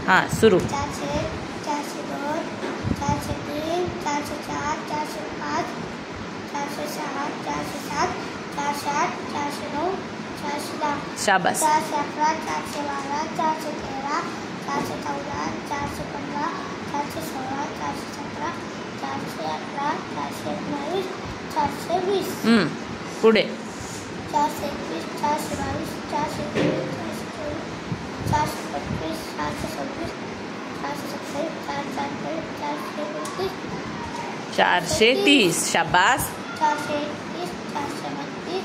हां सुरू. 400, 402, 403, 404, 405, 406, 407, 408, 409, 410. शाबास. 411, 412, 413, 414, 415, 416, 417, 418, 419, 420. पुढे. 421, 422, 423, 424, 425, 426, 427, 428, 430. शाबास. 431, 432,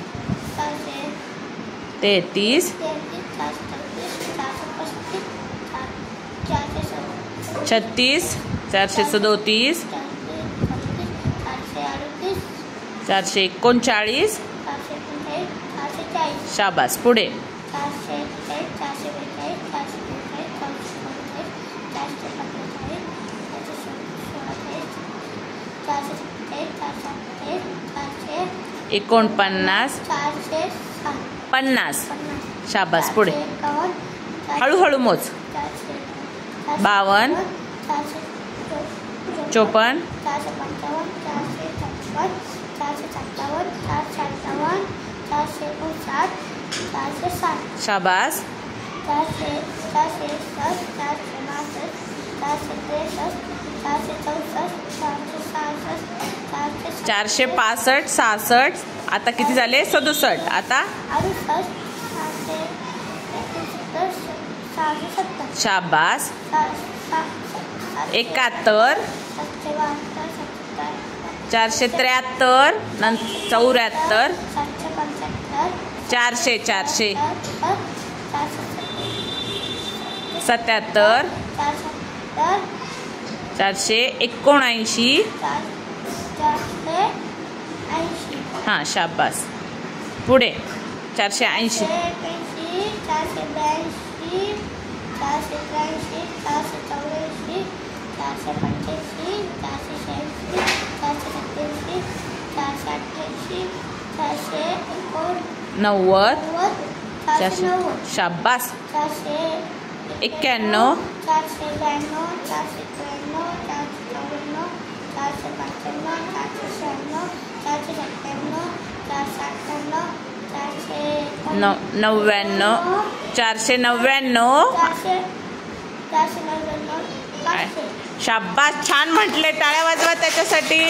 433. 36. 437. 439. शाबास. पुढे. 49. 50. शाबास. पुढे. हळूहळू मोज. 52. 54. 457, शाबास. 465. 66. आता किती झाले? 67. आता शाबास. 71. 473. 74. 400. 77. 479. हां शाबास. पुढे. 480. 482, 483, 484, 485, 486, 487, 488, 90. 490. शाबास. 491, 492. 492, 493, 494, 495, 496, 99. 499. शाबास. छान म्हटले. टाळ्या वाजवा त्याच्यासाठी.